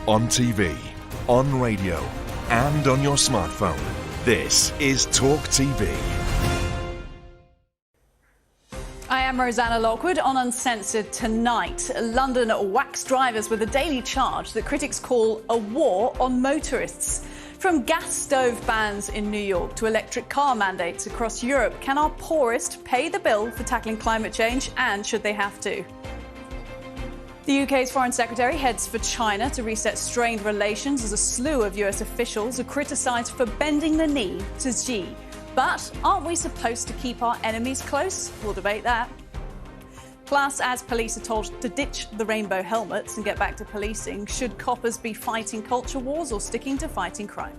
On TV, on radio, and on your smartphone. This is TalkTV. I am Rosanna Lockwood on Uncensored tonight. London whacks drivers with a daily charge that critics call a war on motorists. From gas stove bans in New York to electric car mandates across Europe, can our poorest pay the bill for tackling climate change, and should they have to? The UK's Foreign Secretary heads for China to reset strained relations as a slew of US officials are criticised for bending the knee to Xi. But aren't we supposed to keep our enemies close? We'll debate that. Plus, as police are told to ditch the rainbow helmets and get back to policing, should coppers be fighting culture wars or sticking to fighting crime?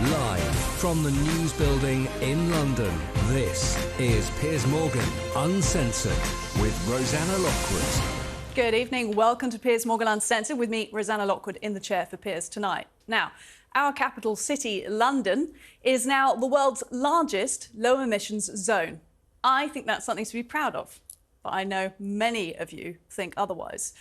Live from the News Building in London, this is Piers Morgan Uncensored with Rosanna Lockwood. Good evening. Welcome to Piers Morgan Uncensored with me, Rosanna Lockwood, in the chair for Piers tonight. Now, our capital city, London, is now the world's largest low-emissions zone. I think that's something to be proud of, but I know many of you think otherwise.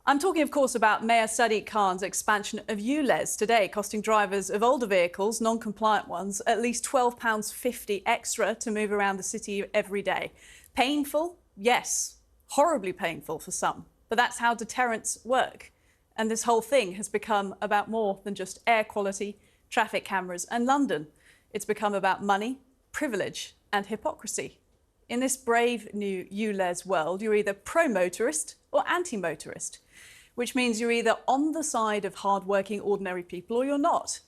I'm talking, of course, about Mayor Sadiq Khan's expansion of ULEZ today, costing drivers of older vehicles, non-compliant ones, at least £12.50 extra to move around the city every day. Painful? Yes. Horribly painful for some. But that's how deterrents work. And this whole thing has become about more than just air quality, traffic cameras and London. It's become about money, privilege and hypocrisy. In this brave new ULEZ world, you're either pro-motorist or anti-motorist, which means you're either on the side of hard-working ordinary people or you're not.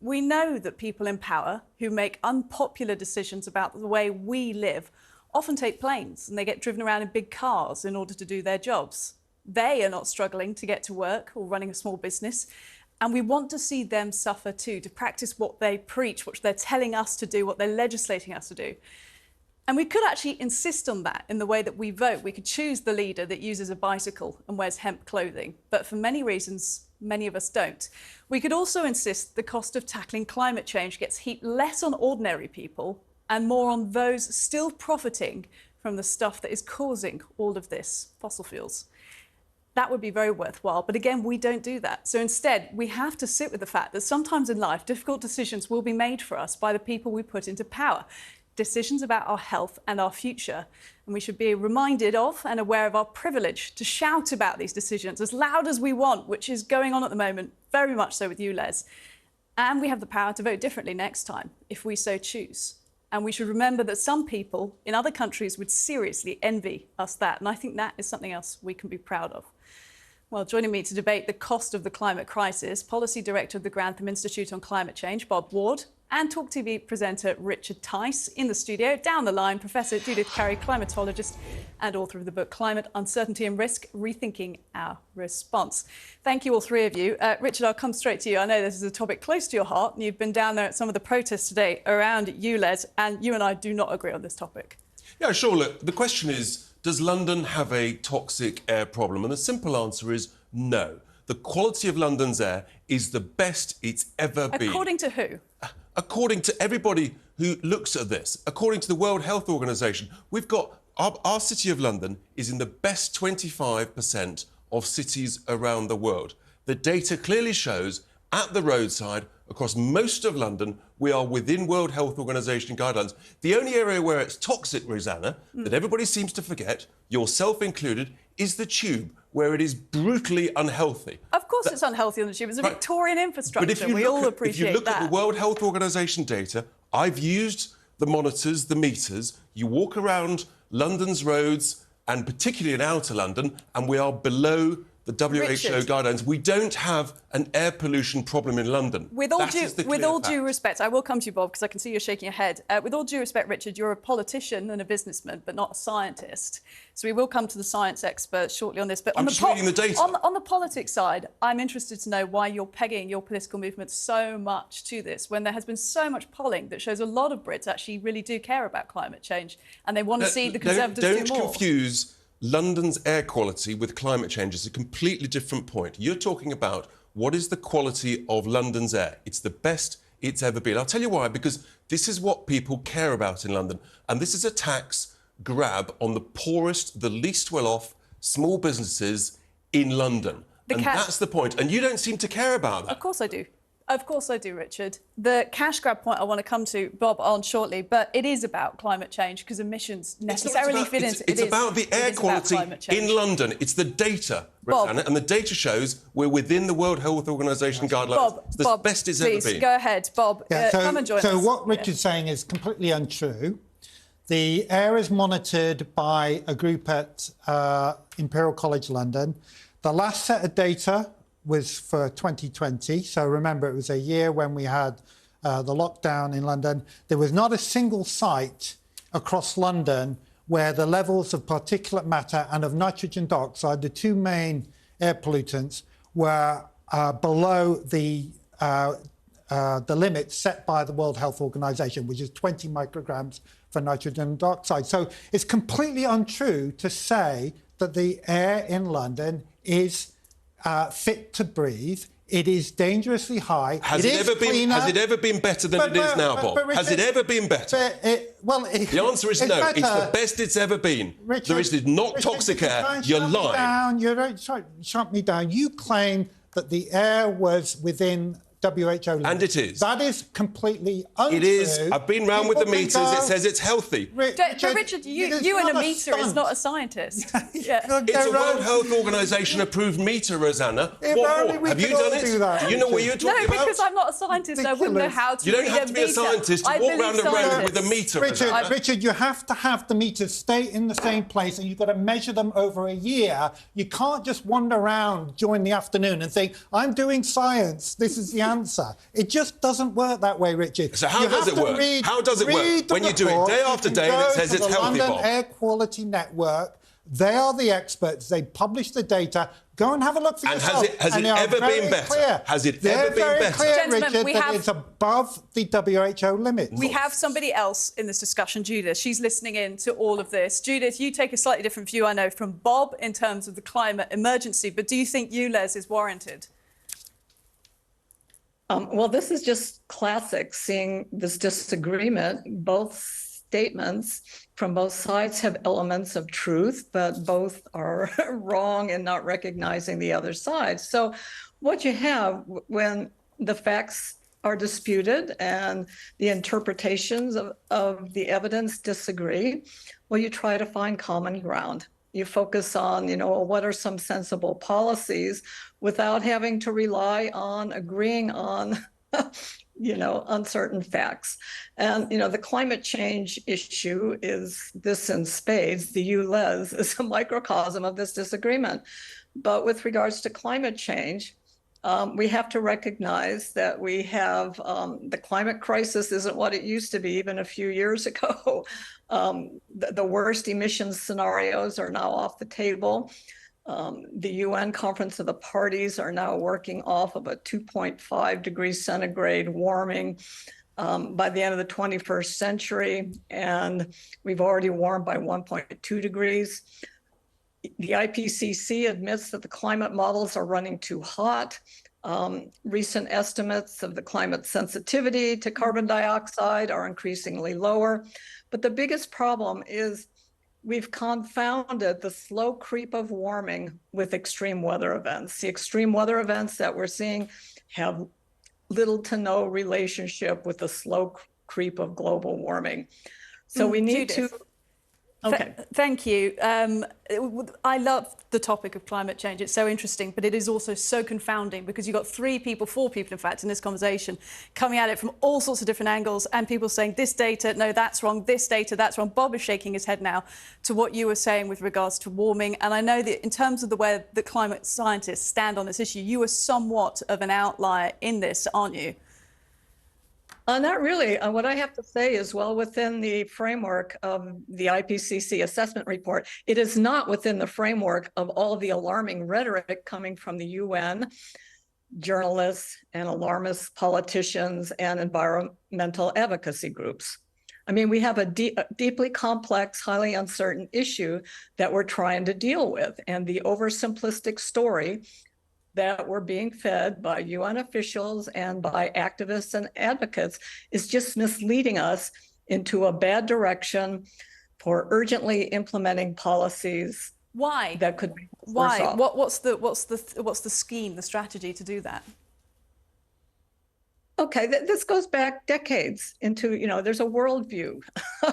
We know that people in power who make unpopular decisions about the way we live often take planes and they get driven around in big cars in order to do their jobs. They are not struggling to get to work or running a small business, and we want to see them suffer too, to practice what they preach, what they're telling us to do, what they're legislating us to do. And we could actually insist on that in the way that we vote. We could choose the leader that uses a bicycle and wears hemp clothing, but for many reasons, many of us don't. We could also insist the cost of tackling climate change gets heaped less on ordinary people and more on those still profiting from the stuff that is causing all of this, fossil fuels. That would be very worthwhile, but again, we don't do that. So instead, we have to sit with the fact that sometimes in life, difficult decisions will be made for us by the people we put into power. Decisions about our health and our future. And we should be reminded of and aware of our privilege to shout about these decisions as loud as we want, which is going on at the moment, very much so with ULEZ. And we have the power to vote differently next time, if we so choose. And we should remember that some people in other countries would seriously envy us that. And I think that is something else we can be proud of. Well, joining me to debate the cost of the climate crisis, Policy Director of the Grantham Institute on Climate Change, Bob Ward, and TalkTV presenter Richard Tice. In the studio, down the line, Professor Judith Carey, climatologist and author of the book Climate, Uncertainty and Risk, Rethinking Our Response. Thank you, all three of you. Richard, I'll come straight to you. I know this is a topic close to your heart, and you've been down there at some of the protests today around ULEZ, and you and I do not agree on this topic. Yeah, sure. Look, the question is, does London have a toxic air problem? And the simple answer is no. The quality of London's air is the best it's ever been. According to who? According to everybody who looks at this, according to the World Health Organization, we've got our city of London is in the best 25% of cities around the world. The data clearly shows at the roadside, across most of London, we are within World Health Organization guidelines. The only area where it's toxic, Rosanna, that everybody seems to forget, yourself included, is the tube, where it is brutally unhealthy. Of course it's unhealthy on the tube. It's a Victorian infrastructure. But if you we all appreciate that. If you look at the World Health Organization data, I've used the monitors, the meters. You walk around London's roads, and particularly in outer London, and we are below the WHO Richard, guidelines. We don't have an air pollution problem in London. With all due respect, I will come to you, Bob, because I can see you're shaking your head. With all due respect, Richard, you're a politician and a businessman, but not a scientist. So we will come to the science experts shortly on this. But I'm just reading the data. On the politics side, I'm interested to know why you're pegging your political movement so much to this, when there has been so much polling that shows a lot of Brits actually really do care about climate change and they want to see the Conservatives do more. Don't confuse London's air quality with climate change. Is a completely different point. You're talking about what is the quality of London's air. It's the best it's ever been. I'll tell you why, because this is what people care about in London. And this is a tax grab on the poorest, the least well-off small businesses in London. And that's the point. And you don't seem to care about that. Of course I do. Of course I do, Richard. The cash grab point I want to come to Bob on shortly, but it is about climate change because emissions necessarily fit into it. It's about the air quality in London. It's the data, Rosanna, and the data shows we're within the World Health Organisation guidelines. It's the best it's ever been. Go ahead, Bob. Come and join us. So what Richard's saying is completely untrue. The air is monitored by a group at Imperial College London. The last set of data was for 2020. So remember, it was a year when we had the lockdown in London. There was not a single site across London where the levels of particulate matter and of nitrogen dioxide, the two main air pollutants, were below the limit set by the World Health Organization, which is 20 micrograms for nitrogen dioxide. So it's completely untrue to say that the air in London is fit to breathe. It is dangerously high. Has it ever been better than it is now, Bob? Richard, has it ever been better? The answer is no. Better. It's the best it's ever been. Richard, there is not toxic air. You're lying. You don't shut me down. You claim that the air was within WHO limits. And it is. That is completely untrue. It is. I've been round with the meters. It says it's healthy. Richard, you and a meter is not a scientist. It's a World Health Organisation approved meter, Rosanna. What more? Have you done it? Do you know what you're talking about? No, because I'm not a scientist. I wouldn't know how to You don't have to be a scientist to walk round a road with a meter. Richard, you have to have the meters stay in the same place, and you've got to measure them over a year. You can't just wander around during the afternoon and think, I'm doing science, this is the answer. It just doesn't work that way, Richard. So how does it work? How does it work? When you do it day after day and it says it's healthy, Bob. London Air Quality Network, they are the experts. They publish the data. Go and have a look for yourself. Has it ever been better? Has it ever been better? Clear, Richard, that it's above the WHO limits. We have somebody else in this discussion, Judith. She's listening in to all of this. Judith, you take a slightly different view, I know, from Bob in terms of the climate emergency, but do you think ULEZ is warranted? Well, this is just classic, seeing this disagreement. Both statements from both sides have elements of truth, but both are wrong in not recognizing the other side. So what you have when the facts are disputed and the interpretations of the evidence disagree, well, you try to find common ground. You focus on, what are some sensible policies without having to rely on agreeing on, uncertain facts. And, the climate change issue is this in spades. The ULEZ is a microcosm of this disagreement. But with regards to climate change, we have to recognize that we have the climate crisis isn't what it used to be even a few years ago. The worst emissions scenarios are now off the table. The UN Conference of the Parties are now working off of a 2.5 degrees centigrade warming by the end of the 21st century, and we've already warmed by 1.2 degrees. The IPCC admits that the climate models are running too hot. Recent estimates of the climate sensitivity to carbon dioxide are increasingly lower. But the biggest problem is we've confounded the slow creep of warming with extreme weather events. The extreme weather events that we're seeing have little to no relationship with the slow creep of global warming. So we need Judith. to... Okay. Thank you. I love the topic of climate change. It's so interesting, but it is also so confounding because you've got four people, in fact, in this conversation, coming at it from all sorts of different angles and people saying this data, no, that's wrong, this data, that's wrong. Bob is shaking his head now to what you were saying with regards to warming. And I know that in terms of the way the climate scientists stand on this issue, you are somewhat of an outlier in this, aren't you? Not really. What I have to say is, well, within the framework of the IPCC assessment report, it is not within the framework of all of the alarming rhetoric coming from the UN, journalists and alarmist politicians and environmental advocacy groups. I mean, we have a deeply complex, highly uncertain issue that we're trying to deal with. And the oversimplistic story that we're being fed by UN officials and by activists and advocates is just misleading us into a bad direction for urgently implementing policies Why? that could be Why? worse off. What's the scheme, the strategy to do that? Okay, this goes back decades into, there's a worldview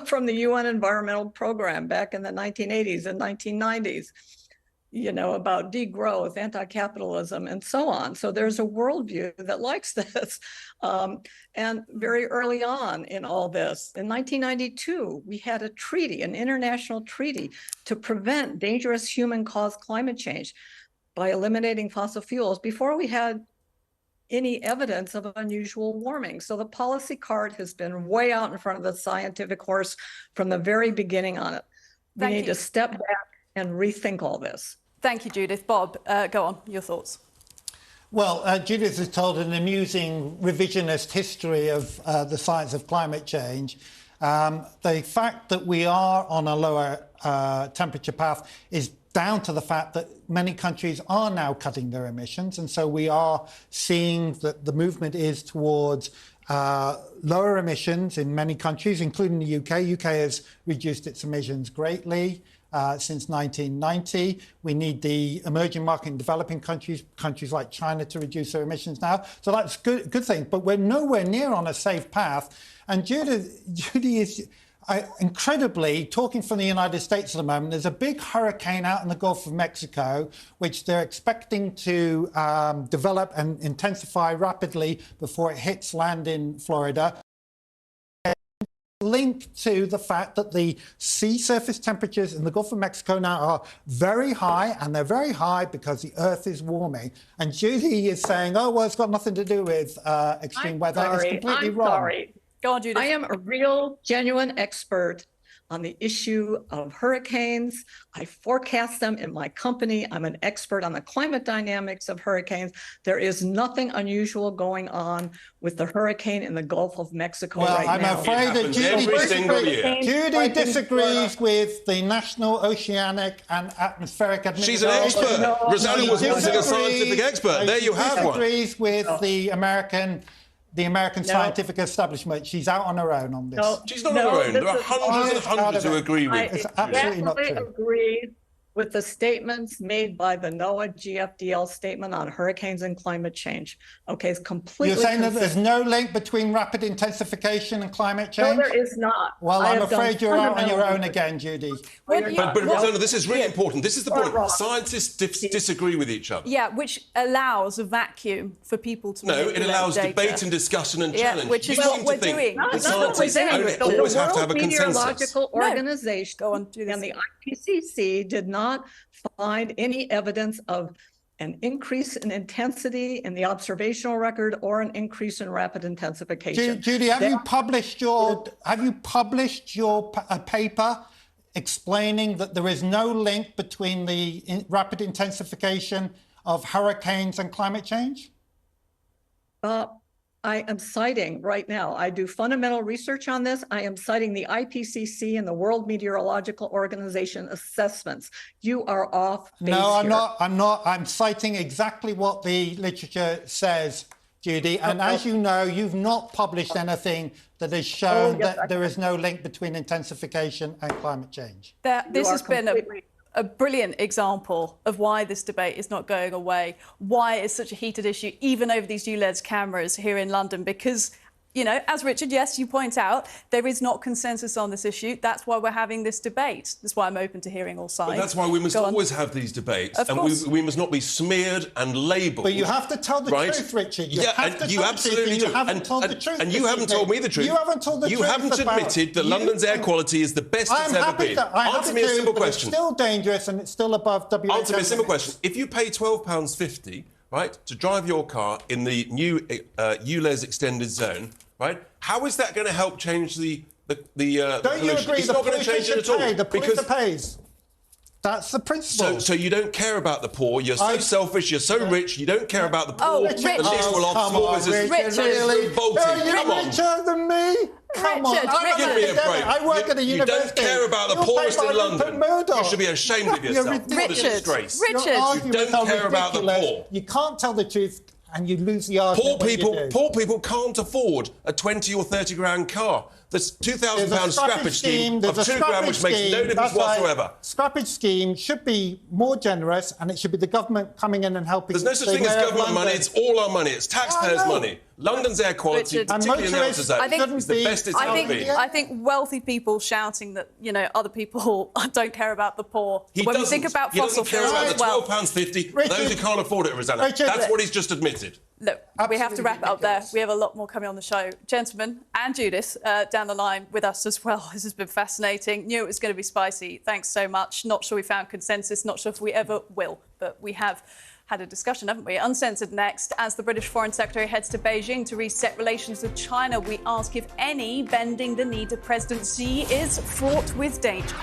from the UN Environmental Program back in the 1980s and 1990s, about degrowth, anti-capitalism, and so on. So there's a worldview that likes this. And very early on in all this, in 1992, we had a treaty, an international treaty, to prevent dangerous human-caused climate change by eliminating fossil fuels before we had any evidence of unusual warming. So the policy card has been way out in front of the scientific horse from the very beginning on it. We need to step back and rethink all this. Thank you, Judith. Bob, go on, your thoughts. Well, Judith has told an amusing revisionist history of the science of climate change. The fact that we are on a lower temperature path is down to the fact that many countries are now cutting their emissions. And so we are seeing that the movement is towards lower emissions in many countries, including the UK. UK has reduced its emissions greatly since 1990. We need the emerging market and developing countries like China, to reduce their emissions now. So that's good thing. But we're nowhere near on a safe path. And Judy is incredibly, talking from the United States at the moment, there's a big hurricane out in the Gulf of Mexico, which they're expecting to develop and intensify rapidly before it hits land in Florida. Linked to the fact that the sea surface temperatures in the Gulf of Mexico now are very high, and they're very high because the Earth is warming. And Judy is saying, oh, well, it's got nothing to do with extreme weather. It's completely wrong. Sorry. Go on, Judith. I am a real, genuine expert on the issue of hurricanes. I forecast them in my company. I'm an expert on the climate dynamics of hurricanes. There is nothing unusual going on with the hurricane in the Gulf of Mexico right now. I'm afraid that Judy disagrees with the National Oceanic and Atmospheric Administration. She's an expert. No, Rosanna was once a scientific expert. There you have one. Disagrees with the American scientific establishment. She's out on her own on this. No, she's not on her own. There are hundreds and hundreds who agree with It's absolutely not true. agree with the statements made by the NOAA GFDL statement on hurricanes and climate change. Okay, it's completely... You're saying that there's no link between rapid intensification and climate change? No, there is not. Well, I'm afraid you're out on your own again, Judy. But Rosanna, this is really important. This is the point. Scientists disagree with each other. Yeah, which allows a vacuum for people to... No, it allows debate and discussion and challenge. Which is what we're doing. Scientists always have to have a consensus. The Meteorological Organization Go on, do this. and the IPCC did not find any evidence of an increase in intensity in the observational record or an increase in rapid intensification. Judy, have you published your paper explaining that there is no link between the rapid intensification of hurricanes and climate change? I am citing right now, I do fundamental research on this. I am citing the IPCC and the World Meteorological Organization assessments. You are off base. No, I'm here. not. I'm not. I'm citing exactly what the literature says, Judy. And as you know, you've not published anything that has shown that there is no link between intensification and climate change. This has been a brilliant example of why this debate is not going away, why it's such a heated issue, even over these ULEZ cameras here in London, because, as Richard, yes, you point out, there is not consensus on this issue. That's why we're having this debate. That's why I'm open to hearing all sides. But that's why we must always have these debates. Of course. We must not be smeared and labelled. But you have to tell the truth, Richard. You absolutely do. You haven't told the truth. And you haven't told me the truth. You haven't told the truth. You haven't admitted that London's air quality is the best it's ever been. Answer me a simple question. It's still dangerous and it's still above WHO. Answer me a simple question. If you pay £12.50, right, to drive your car in the new ULEZ extended zone, right, how is that going to help change the Don't you pollution? agree It's the not going to change it at all. The polluter pays. That's the principle. So you don't care about the poor. You're so selfish. You're so rich. You don't care about the poor. Richard. The list will off. Richard, really? Come on. Richer than me? Come on. Give me a break. I work at a university. You don't care about the poorest in London. You should be ashamed of yourself. Richard, Disgrace. Richard. You don't care about the poor. You can't tell the truth. and you lose the argument. Poor people can't afford a 20 or 30 grand car. There's £2,000 scrappage scheme of £2 which makes no difference whatsoever. Scrappage scheme should be more generous, and it should be the government coming in and helping. There's no such thing as government money. It's all our money. It's taxpayers' money. London's air quality, Richard, particularly in the outer zone, is the best it's ever been. I think wealthy people shouting that, you know, other people don't care about the poor. When we think about fossil fuels as well. He doesn't care about the £12.50 for those who can't afford it, Rosanna. That's what he's just admitted. Look, we have to wrap it up there. We have a lot more coming on the show. Gentlemen, and Judith down the line with us as well. This has been fascinating. Knew it was going to be spicy. Thanks so much. Not sure we found consensus. Not sure if we ever will. But we have had a discussion, haven't we? Uncensored next. As the British Foreign Secretary heads to Beijing to reset relations with China, we ask if any bending the knee to President Xi is fraught with danger.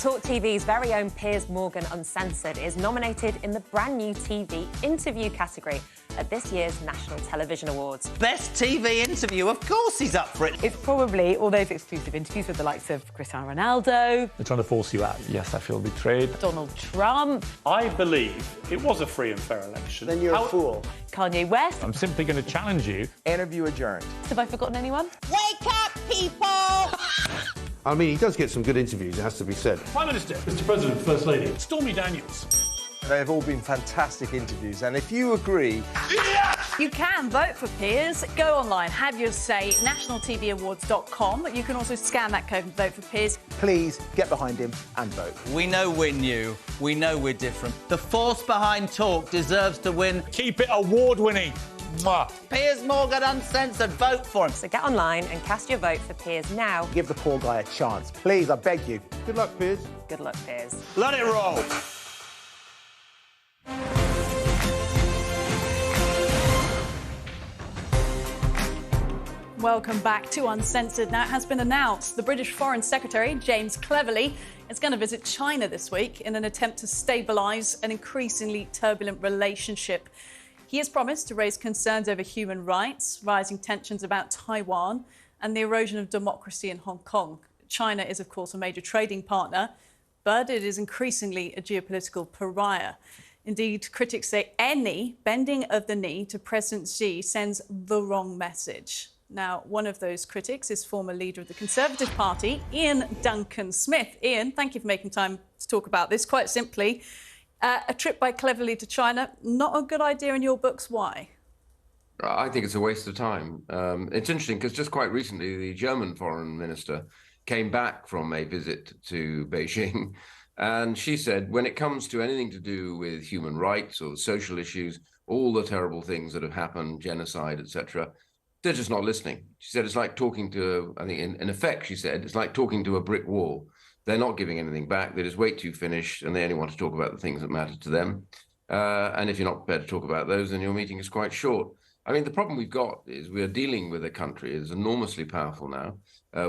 TalkTV's very own Piers Morgan Uncensored is nominated in the brand new TV interview category at this year's National Television Awards. Best TV interview, of course he's up for it. It's probably all those exclusive interviews with the likes of Cristiano Ronaldo. They're trying to force you out. Yes, I feel betrayed. Donald Trump. I believe it was a free and fair election. Then you're a fool. Kanye West. I'm simply going to challenge you. Interview adjourned. Have I forgotten anyone? Wake up, people! I mean, he does get some good interviews, it has to be said. Prime Minister, Mr. President, First Lady, Stormy Daniels. They have all been fantastic interviews, and if you agree... You can vote for Piers. Go online, have your say, nationaltvawards.com. You can also scan that code and vote for Piers. Please get behind him and vote. We know we're new. We know we're different. The force behind Talk deserves to win. Keep it award-winning. Mwah. Piers Morgan Uncensored. Vote for him. So get online and cast your vote for Piers now. Give the poor guy a chance. Please, I beg you. Good luck, Piers. Good luck, Piers. Let it roll. Welcome back to Uncensored. Now, it has been announced the British Foreign Secretary, James Cleverly, is going to visit China this week in an attempt to stabilise an increasingly turbulent relationship. He has promised to raise concerns over human rights, rising tensions about Taiwan, and the erosion of democracy in Hong Kong. China is, of course, a major trading partner, but it is increasingly a geopolitical pariah. Indeed, critics say any bending of the knee to President Xi sends the wrong message. Now, one of those critics is former leader of the Conservative Party, Ian Duncan Smith. Ian, thank you for making time to talk about this. Quite simply, a trip by Cleverly to China, not a good idea in your books. Why? I think it's a waste of time. It's interesting because just quite recently, the German foreign minister came back from a visit to Beijing, and she said, when it comes to anything to do with human rights or social issues, all the terrible things that have happened, genocide, etc., they're just not listening. She said it's like talking to, I think in effect, she said, it's like talking to a brick wall. They're not giving anything back. They just wait till you finish, and they only want to talk about the things that matter to them. And if you're not prepared to talk about those, then your meeting is quite short. I mean, the problem we've got is we're dealing with a country that is enormously powerful now.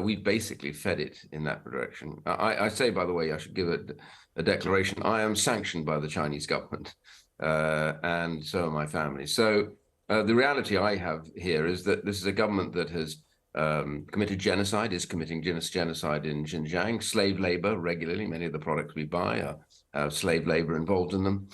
We basically fed it in that direction. I say, by the way, I should give it a declaration. I am sanctioned by the Chinese government, and so are my family. So the reality I have here is that this is a government that has committed genocide, is committing genocide in Xinjiang, slave labor regularly. Many of the products we buy are slave labor involved in them.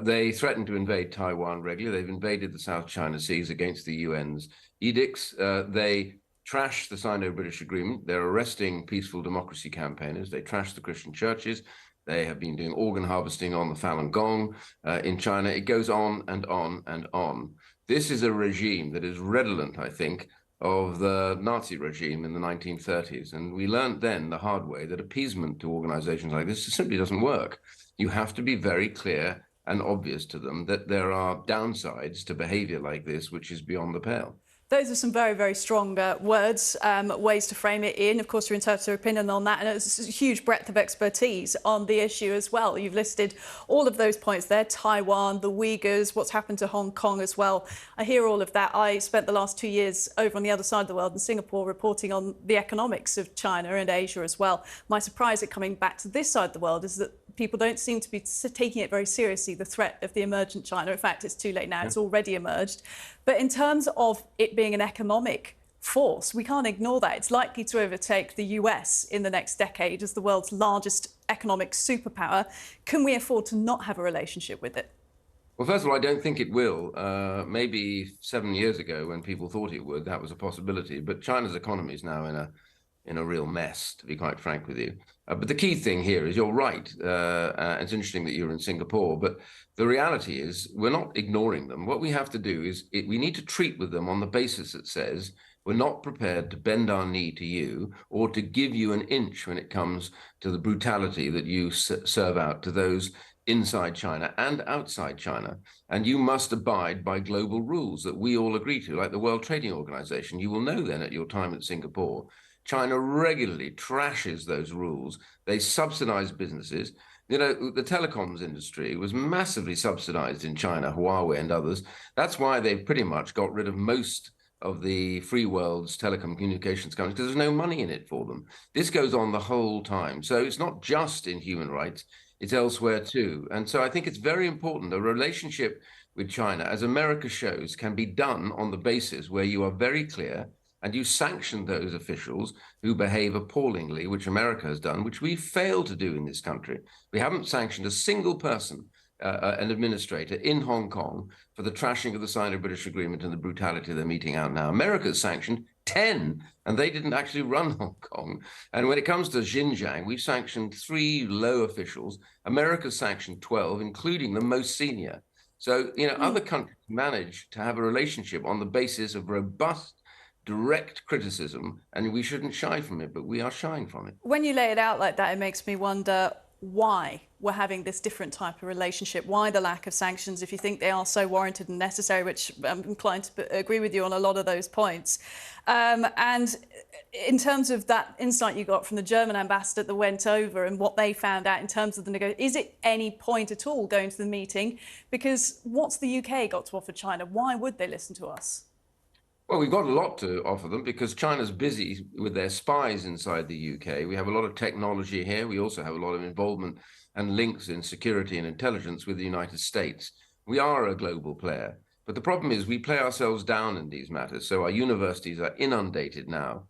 They threaten to invade Taiwan regularly. They've invaded the South China Seas against the UN's edicts. They trash the Sino-British Agreement. They're arresting peaceful democracy campaigners. They trash the Christian churches. They have been doing organ harvesting on the Falun Gong in China. It goes on and on and on. This is a regime that is redolent, I think, of the Nazi regime in the 1930s. And we learned then the hard way that appeasement to organizations like this simply doesn't work. You have to be very clear and obvious to them that there are downsides to behavior like this, which is beyond the pale. Those are some very, very strong words, ways to frame it in. Of course, your interpreter opinion on that, and it's a huge breadth of expertise on the issue as well. You've listed all of those points there, Taiwan, the Uyghurs, what's happened to Hong Kong as well. I hear all of that. I spent the last 2 years over on the other side of the world in Singapore reporting on the economics of China and Asia as well. My surprise at coming back to this side of the world is that people don't seem to be taking it very seriously, the threat of the emergent China. In fact, it's too late now. It's already emerged. But in terms of it being an economic force, we can't ignore that. It's likely to overtake the US in the next decade as the world's largest economic superpower. Can we afford to not have a relationship with it? Well, first of all, I don't think it will. Maybe 7 years ago, when people thought it would, that was a possibility. But China's economy is now in a real mess, to be quite frank with you. But the key thing here is you're right. It's interesting that you're in Singapore, but the reality is we're not ignoring them. What we have to do is we need to treat with them on the basis that says we're not prepared to bend our knee to you or to give you an inch when it comes to the brutality that you serve out to those inside China and outside China. And you must abide by global rules that we all agree to, like the World Trading Organization. You will know then at your time at Singapore, China regularly trashes those rules. They subsidize businesses. You know, the telecoms industry was massively subsidized in China, Huawei and others. That's why they've pretty much got rid of most of the free world's telecommunications companies, because there's no money in it for them. This goes on the whole time. So it's not just in human rights, it's elsewhere too. And so I think it's very important. A relationship with China, as America shows, can be done on the basis where you are very clear and you sanction those officials who behave appallingly, which America has done, which we failed to do in this country. We haven't sanctioned a single person, an administrator in Hong Kong, for the trashing of the Sino-British Agreement and the brutality they're meting out now. America's sanctioned 10, and they didn't actually run Hong Kong. And when it comes to Xinjiang, we've sanctioned 3 low officials. America's sanctioned 12, including the most senior. So, you know, other countries manage to have a relationship on the basis of robust, direct criticism, and we shouldn't shy from it, but we are shying from it. When you lay it out like that, it makes me wonder, why we're having this different type of relationship, why the lack of sanctions, if you think they are so warranted and necessary, which I'm inclined to agree with you on a lot of those points. And in terms of that insight you got from the German ambassador that went over and what they found out in terms of the negotiation, is it any point at all going to the meeting? Because what's the UK got to offer China? Why would they listen to us? Well, we've got a lot to offer them because China's busy with their spies inside the UK. We have a lot of technology here. We also have a lot of involvement and links in security and intelligence with the United States. We are a global player. But the problem is we play ourselves down in these matters. So our universities are inundated now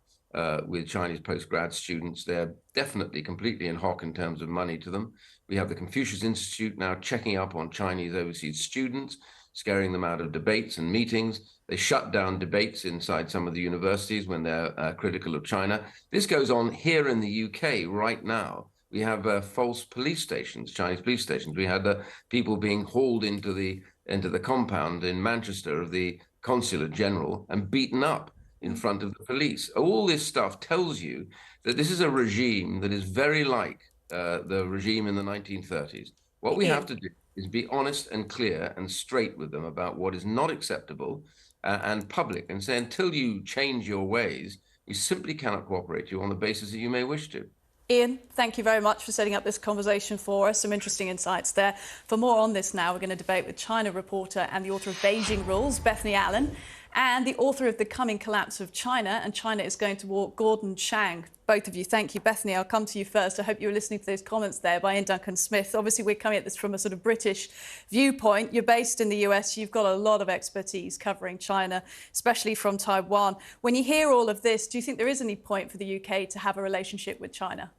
with Chinese postgrad students. They're definitely completely in hock in terms of money to them. We have the Confucius Institute now checking up on Chinese overseas students, scaring them out of debates and meetings. They shut down debates inside some of the universities when they're critical of China. This goes on here in the UK right now. We have false police stations, Chinese police stations. We had people being hauled into the compound in Manchester of the Consulate General and beaten up in front of the police. All this stuff tells you that this is a regime that is very like the regime in the 1930s. What we have to do is be honest and clear and straight with them about what is not acceptable and public, and say, until you change your ways, we simply cannot cooperate with you on the basis that you may wish to. Ian, thank you very much for setting up this conversation for us. Some interesting insights there. For more on this now, we're going to debate with China reporter and the author of Beijing Rules, Bethany Allen, and the author of The Coming Collapse of China, and China is going to War, Gordon Chang. Both of you, thank you. Bethany, I'll come to you first. I hope you were listening to those comments there by Ian Duncan Smith. Obviously, we're coming at this from a sort of British viewpoint. You're based in the US. You've got a lot of expertise covering China, especially from Taiwan. When you hear all of this, do you think there is any point for the UK to have a relationship with China?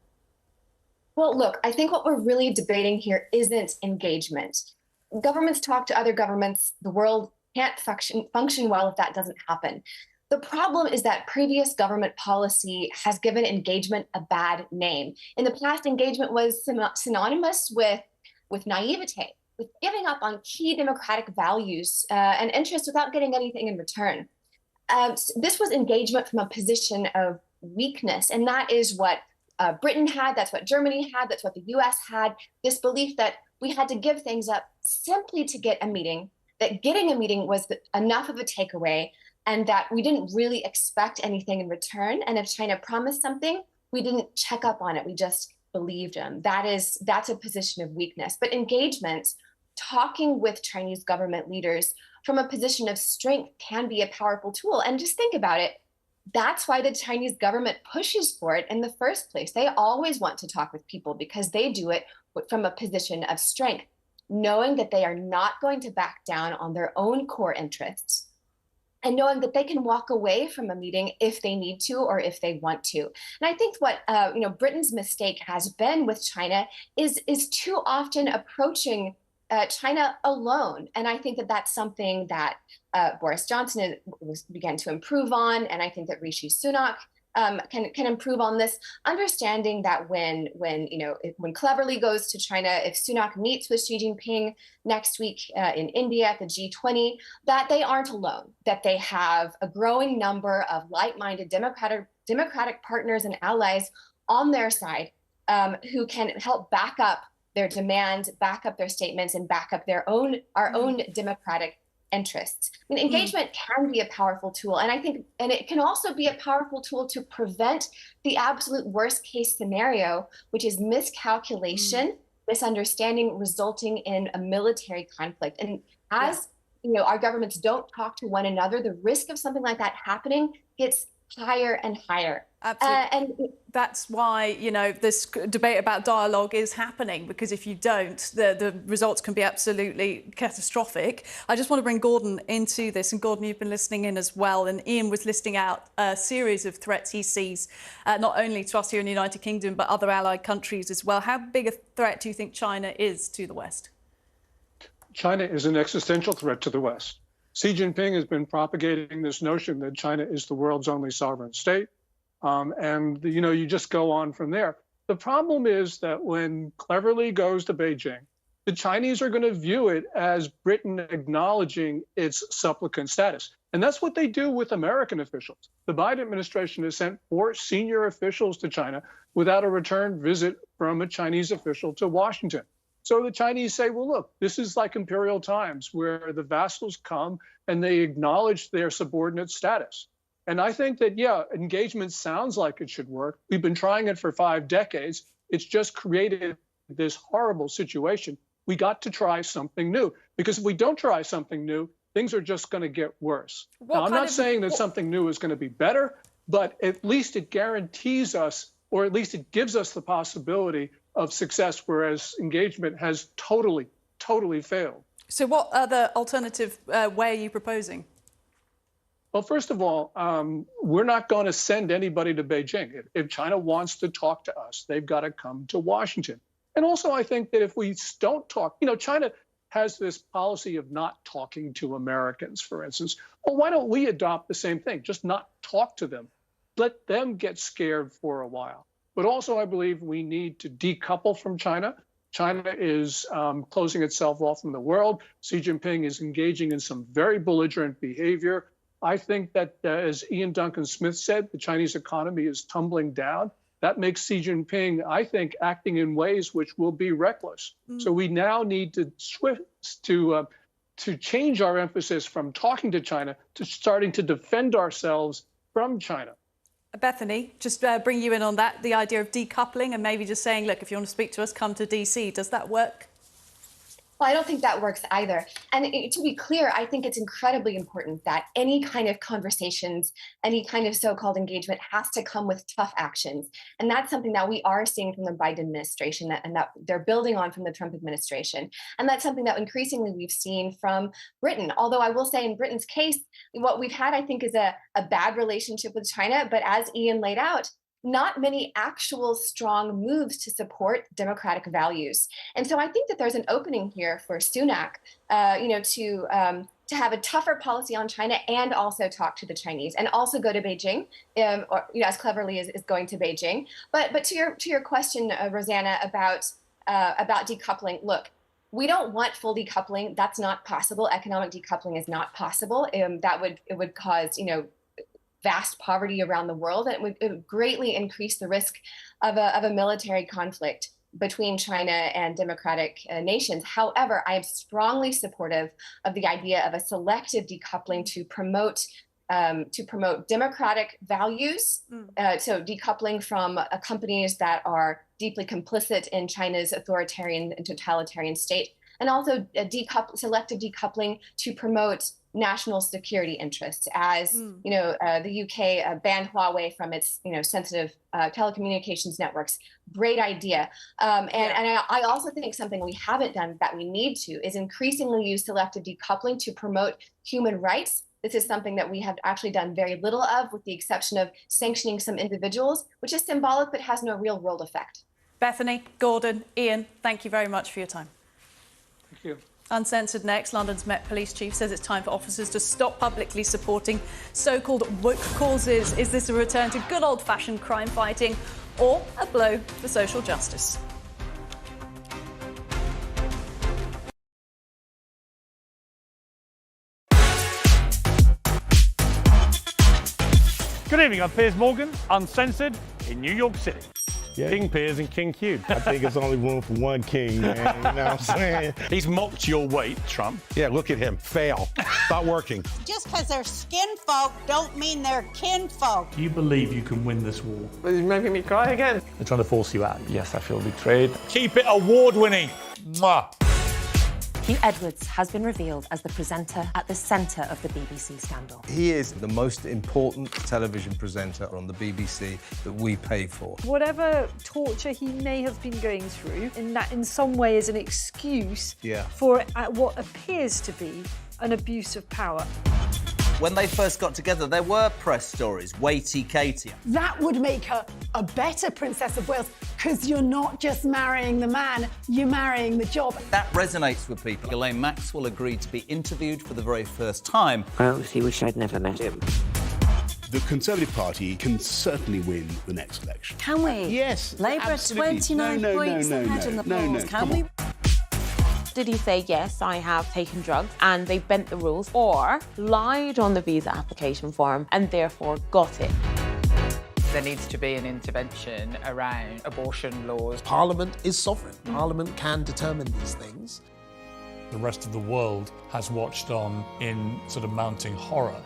Well, look, I think what we're really debating here isn't engagement. Governments talk to other governments. The world can't function well if that doesn't happen. The problem is that previous government policy has given engagement a bad name. In the past, engagement was synonymous with naivete, with giving up on key democratic values and interests without getting anything in return. This was engagement from a position of weakness, and that is what Britain had, that's what Germany had, that's what the US had, this belief that we had to give things up simply to get a meeting, that getting a meeting was enough of a takeaway, and that we didn't really expect anything in return. And if China promised something, we didn't check up on it. We just believed them. That's a position of weakness. But engagement, talking with Chinese government leaders from a position of strength can be a powerful tool. And just think about it. That's why the Chinese government pushes for it in the first place. They always want to talk with people because they do it from a position of strength, knowing that they are not going to back down on their own core interests, and knowing that they can walk away from a meeting if they need to or if they want to. And I think what Britain's mistake has been with China is too often approaching China alone. And I think that that's something that Boris Johnson began to improve on, and I think that Rishi Sunak can improve on this, understanding that when Cleverly goes to China, if Sunak meets with Xi Jinping next week in India at the G20, that they aren't alone, that they have a growing number of like-minded democratic partners and allies on their side who can help back up their demands, back up their statements, and back up our own democratic interests. I mean, engagement can be a powerful tool, and I think, and it can also be a powerful tool to prevent the absolute worst case scenario, which is miscalculation, misunderstanding, resulting in a military conflict. And as our governments don't talk to one another, the risk of something like that happening gets higher and higher. Absolutely. And that's why, this debate about dialogue is happening, because if you don't, the results can be absolutely catastrophic. I just want to bring Gordon into this. And Gordon, you've been listening in as well. And Ian was listing out a series of threats he sees, not only to us here in the United Kingdom, but other allied countries as well. How big a threat do you think China is to the West? China is an existential threat to the West. Xi Jinping has been propagating this notion that China is the world's only sovereign state. You just go on from there. The problem is that when Cleverly goes to Beijing, the Chinese are going to view it as Britain acknowledging its supplicant status. And that's what they do with American officials. The Biden administration has sent 4 senior officials to China without a return visit from a Chinese official to Washington. So the Chinese say, well, look, this is like imperial times where the vassals come and they acknowledge their subordinate status. And I think that, yeah, engagement sounds like it should work. We've been trying it for 5 decades. It's just created this horrible situation. We got to try something new, because if we don't try something new, things are just going to get worse. Now, I'm not saying that something new is going to be better, but at least it guarantees us, or at least it gives us the possibility of success, whereas engagement has totally failed. So what other alternative way are you proposing? Well, first of all, we're not going to send anybody to Beijing. If China wants to talk to us, they've got to come to Washington. And also, I think that if we don't talk, China has this policy of not talking to Americans, for instance. Well, why don't we adopt the same thing? Just not talk to them. Let them get scared for a while. But also, I believe we need to decouple from China. China is closing itself off from the world. Xi Jinping is engaging in some very belligerent behavior. I think that, as Ian Duncan Smith said, the Chinese economy is tumbling down. That makes Xi Jinping, I think, acting in ways which will be reckless. So we now need to change our emphasis from talking to China to starting to defend ourselves from China. Bethany, just bring you in on that, the idea of decoupling and maybe just saying, look, if you want to speak to us, come to DC. Does that work? Well, I don't think that works either. And to be clear, I think it's incredibly important that any kind of conversations, any kind of so-called engagement has to come with tough actions. And that's something that we are seeing from the Biden administration and that they're building on from the Trump administration. And that's something that increasingly we've seen from Britain. Although I will say in Britain's case, what we've had, I think, is a bad relationship with China. But as Ian laid out, not many actual strong moves to support democratic values. And so I think that there's an opening here for Sunak, to have a tougher policy on China and also talk to the Chinese and also go to Beijing, as cleverly as going to Beijing. But to your question, Rosanna, about decoupling, look, we don't want full decoupling. That's not possible. Economic decoupling is not possible. It would cause, vast poverty around the world, and it would greatly increase the risk of a military conflict between China and democratic nations. However, I am strongly supportive of the idea of a selective decoupling to promote democratic values. So decoupling from companies that are deeply complicit in China's authoritarian and totalitarian state, and also selective decoupling to promote national security interests, as the UK banned Huawei from its sensitive telecommunications networks. Great idea. And I also think something we haven't done that we need to is increasingly use selective decoupling to promote human rights. This is something that we have actually done very little of, with the exception of sanctioning some individuals, which is symbolic but has no real world effect. Bethany, Gordon, Ian, thank you very much for your time. Thank you. Uncensored next. London's Met Police Chief says it's time for officers to stop publicly supporting so-called woke causes. Is this a return to good old-fashioned crime fighting or a blow for social justice? Good evening, I'm Piers Morgan, Uncensored in New York City. Yeah. King Piers and King Q. I think it's only room for one king, man. You know what I'm saying? He's mocked your weight, Trump. Yeah, look at him. Fail. Stop working. Just because they're skin folk don't mean they're kin folk. Do you believe you can win this war? He's making me cry again. They're trying to force you out. Yes, I feel betrayed. Keep it award-winning. Mwah. Hugh Edwards has been revealed as the presenter at the centre of the BBC scandal. He is the most important television presenter on the BBC that we pay for. Whatever torture he may have been going through, in some way is an excuse for what appears to be an abuse of power. When they first got together, there were press stories, weighty Katie. That would make her a better Princess of Wales, because you're not just marrying the man, you're marrying the job. That resonates with people. Ghislaine Maxwell agreed to be interviewed for the very first time. I honestly wish I'd never met him. The Conservative Party can certainly win the next election. Can we? Yes. Labour absolutely. 29 points ahead in the polls. Can we? Did he say, yes, I have taken drugs and they bent the rules, or lied on the visa application form and therefore got it? There needs to be an intervention around abortion laws. Parliament is sovereign. Parliament can determine these things. The rest of the world has watched on in sort of mounting horror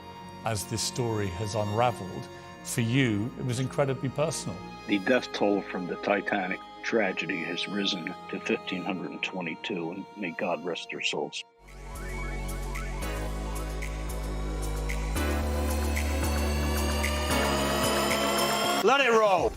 as this story has unravelled. For you, it was incredibly personal. The death toll from the Titanic tragedy has risen to 1,522, and may God rest their souls. Let it roll.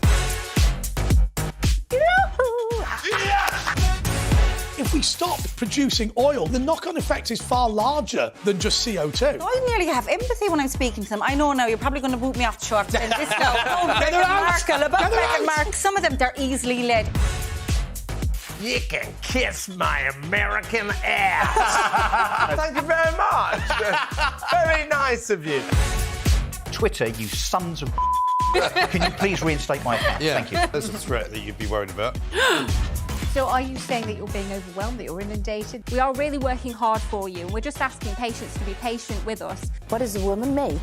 If we stop producing oil, the knock-on effect is far larger than just CO2. I nearly have empathy when I'm speaking to them. I know now you're probably going to boot me off the short saying this now. Oh, Meghan Markle, about Meghan Markle. Some of them, they're easily led. You can kiss my American ass. Thank you very much. Very nice of you. Twitter, you sons of... Can you please reinstate my account? Yeah. Thank you. There's a threat that you'd be worried about. So are you saying that you're being overwhelmed, that you're inundated? We are really working hard for you, and we're just asking patients to be patient with us. What is a woman made?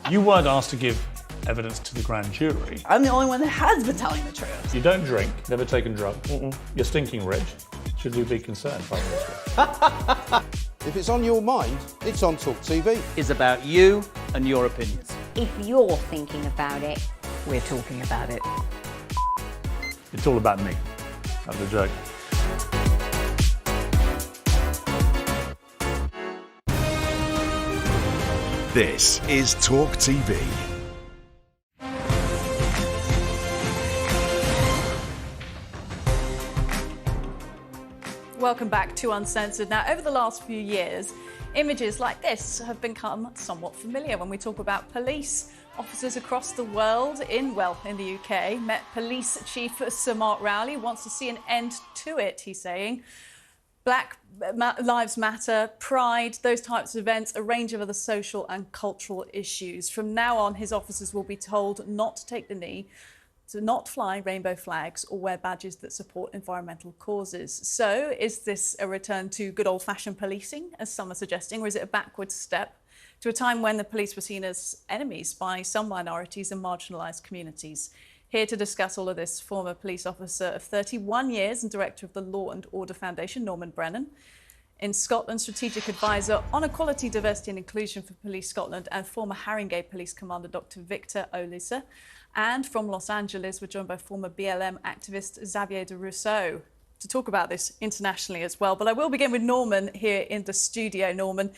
You weren't asked to give evidence to the grand jury. I'm the only one that has been telling the truth. You don't drink, never taken drugs. You're stinking rich. Should we be concerned, Prime Minister? If it's on your mind, it's on TalkTV. Is about you and your opinions. If you're thinking about it, We're talking about it. It's all about me. That was a joke. This is TalkTV. Welcome back to Uncensored. Now, over the last few years, images like this have become somewhat familiar when we talk about police. Officers across the world in the UK, Met Police Chief Sir Mark Rowley wants to see an end to it, he's saying. Black Lives Matter, Pride, those types of events, a range of other social and cultural issues. From now on, his officers will be told not to take the knee, to not fly rainbow flags or wear badges that support environmental causes. So is this a return to good old-fashioned policing, as some are suggesting, or is it a backward step to a time when the police were seen as enemies by some minorities and marginalised communities? Here to discuss all of this, former police officer of 31 years and director of the Law and Order Foundation, Norman Brennan. In Scotland, strategic advisor on equality, diversity and inclusion for Police Scotland, and former Haringey Police Commander Dr. Victor ULEZ. And from Los Angeles, we're joined by former BLM activist Xavier de Rousseau to talk about this internationally as well. But I will begin with Norman here in the studio. Norman,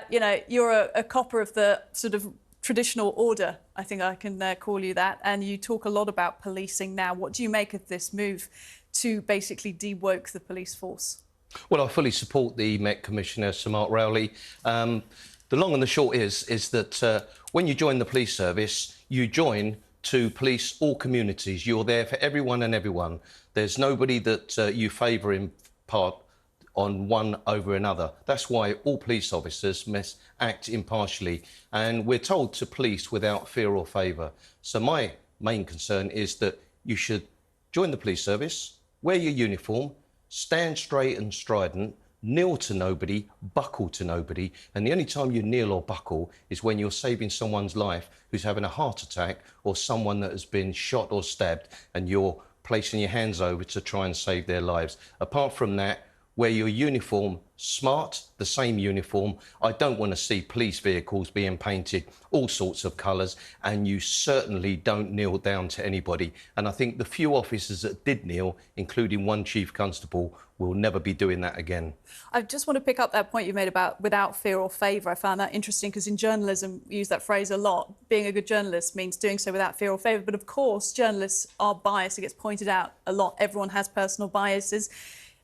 you're a copper of the sort of traditional order, I think I can call you that, and you talk a lot about policing now. What do you make of this move to basically de-woke the police force? Well, I fully support the Met Commissioner, Sir Mark Rowley. The long and the short is that when you join the police service, you join to police all communities. You're there for everyone and everyone. There's nobody that you favour in part on one over another. That's why all police officers must act impartially. And we're told to police without fear or favour. So my main concern is that you should join the police service, wear your uniform, stand straight and strident, kneel to nobody, buckle to nobody, and the only time you kneel or buckle is when you're saving someone's life who's having a heart attack or someone that has been shot or stabbed, and you're placing your hands over to try and save their lives. Apart from that, wear your uniform smart, the same uniform. I don't want to see police vehicles being painted all sorts of colours, and you certainly don't kneel down to anybody. And I think the few officers that did kneel, including one chief constable, will never be doing that again. I just want to pick up that point you made about without fear or favour. I found that interesting because in journalism, we use that phrase a lot. Being a good journalist means doing so without fear or favour. But of course, journalists are biased. It gets pointed out a lot. Everyone has personal biases.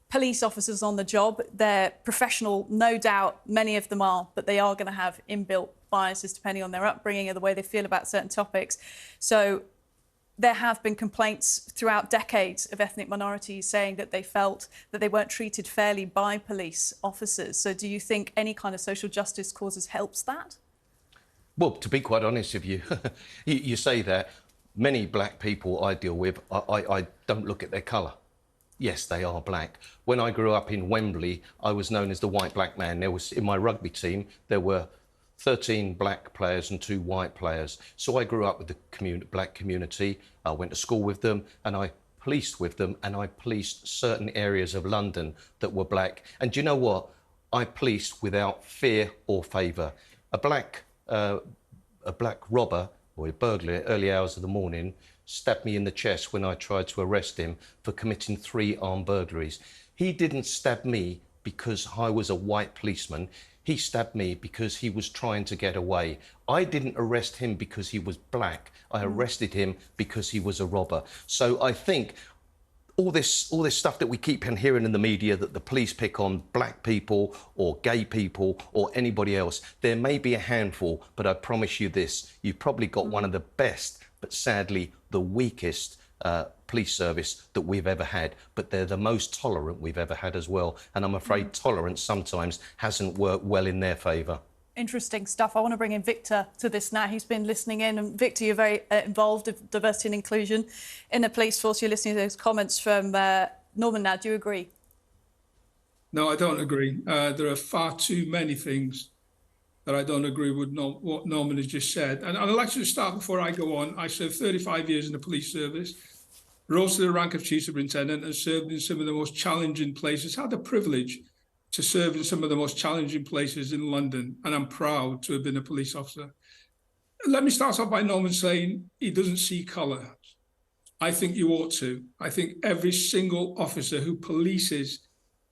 Police officers on the job, they're professional, no doubt, many of them are, but they are going to have inbuilt biases depending on their upbringing or the way they feel about certain topics. So there have been complaints throughout decades of ethnic minorities saying that they felt that they weren't treated fairly by police officers. So do you think any kind of social justice causes helps that? Well, to be quite honest with you, you say that. Many black people I deal with, I don't look at their colour. yes, they are black. When I grew up in Wembley, I was known as the white black man. There was, in my rugby team, there were 13 black players and 2 white players. So I grew up with the black community. I went to school with them, and I policed with them, and I policed certain areas of London that were black. And do you know what? I policed without fear or favour. A black robber or a burglar at early hours of the morning stabbed me in the chest when I tried to arrest him for committing 3 armed burglaries. He didn't stab me because I was a white policeman. He stabbed me because he was trying to get away. I didn't arrest him because he was black. I arrested him because he was a robber. So I think all this stuff that we keep hearing in the media, that the police pick on black people or gay people or anybody else, there may be a handful, but I promise you this, you've probably got one of the best, but sadly the weakest police service that we've ever had, but they're the most tolerant we've ever had as well. And I'm afraid tolerance sometimes hasn't worked well in their favour. Interesting stuff. I want to bring in Victor to this now. He's been listening in. And Victor, you're very involved with diversity and inclusion in the police force. You're listening to those comments from Norman now. Do you agree? No, I don't agree. There are far too many things that I don't agree with what Norman has just said. And I'd like to start before I go on. I served 35 years in the police service, rose to the rank of chief superintendent, and served in some of the most challenging places. Had the privilege to serve in some of the most challenging places in London, and I'm proud to have been a police officer. Let me start off by Norman saying he doesn't see colour. I think you ought to. I think every single officer who polices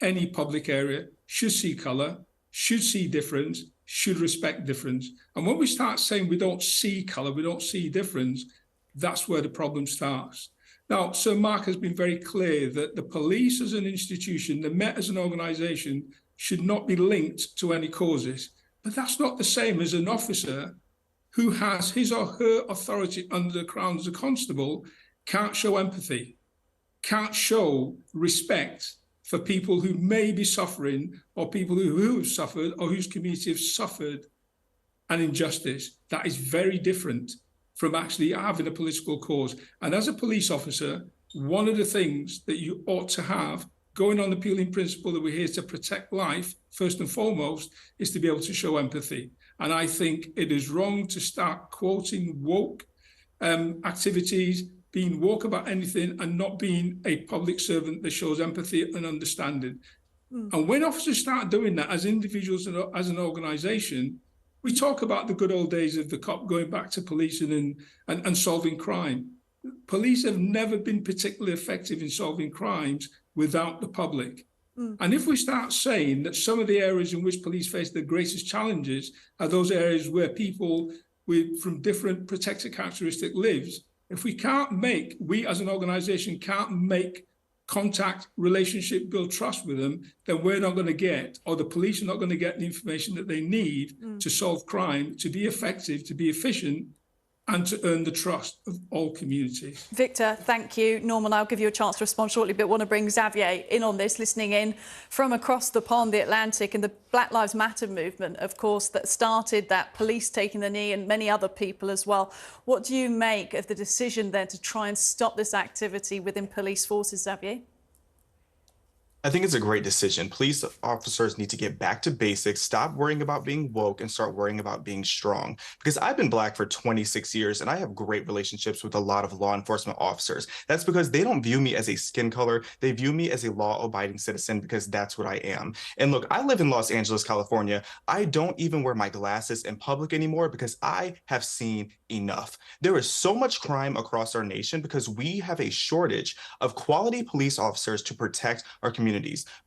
any public area should see colour, should see difference, should respect difference. And when we start saying we don't see colour, we don't see difference, that's where the problem starts. Now, Sir Mark has been very clear that the police as an institution, the Met as an organisation, should not be linked to any causes. But that's not the same as an officer who has his or her authority under the Crown as a constable can't show empathy, can't show respect for people who may be suffering, or people who have suffered, or whose community have suffered an injustice. That is very different from actually having a political cause. And as a police officer, one of the things that you ought to have, going on the appealing principle that we're here to protect life, first and foremost, is to be able to show empathy. And I think it is wrong to start quoting woke activities, being woke about anything, and not being a public servant that shows empathy and understanding. And when officers start doing that as individuals and as an organisation, we talk about the good old days of the cop going back to policing and solving crime. Police have never been particularly effective in solving crimes without the public. And if we start saying that some of the areas in which police face the greatest challenges are those areas where people from different protected characteristics lives, if we as an organisation can't make contact, relationship, build trust with them, then we're not going to get, or the police are not going to get the information that they need to solve crime, to be effective, to be efficient, and to earn the trust of all communities. Victor, thank you. Norman, I'll give you a chance to respond shortly, but want to bring Xavier in on this, listening in from across the pond, the Atlantic, and the Black Lives Matter movement, of course, that started that, police taking the knee, and many other people as well. What do you make of the decision then to try and stop this activity within police forces, Xavier? I think it's a great decision. Police officers need to get back to basics, stop worrying about being woke, and start worrying about being strong. Because I've been Black for 26 years, and I have great relationships with a lot of law enforcement officers. That's because they don't view me as a skin color. They view me as a law-abiding citizen, because that's what I am. And look, I live in Los Angeles, California. I don't even wear my glasses in public anymore because I have seen enough. There is so much crime across our nation because we have a shortage of quality police officers to protect our communities.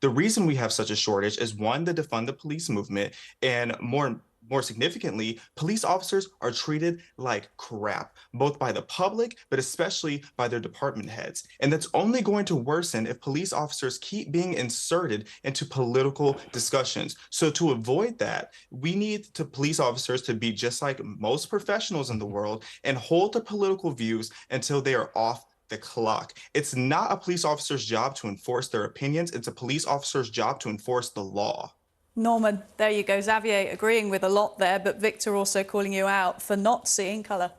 The reason we have such a shortage is, one, the defund the police movement, and more significantly, police officers are treated like crap, both by the public, but especially by their department heads. And that's only going to worsen if police officers keep being inserted into political discussions. So to avoid that, we need police officers to be just like most professionals in the world and hold their political views until they are off the clock. It's not a police officer's job to enforce their opinions. It's a police officer's job to enforce the law. Norman, there you go. Xavier agreeing with a lot there, but Victor also calling you out for not seeing colour.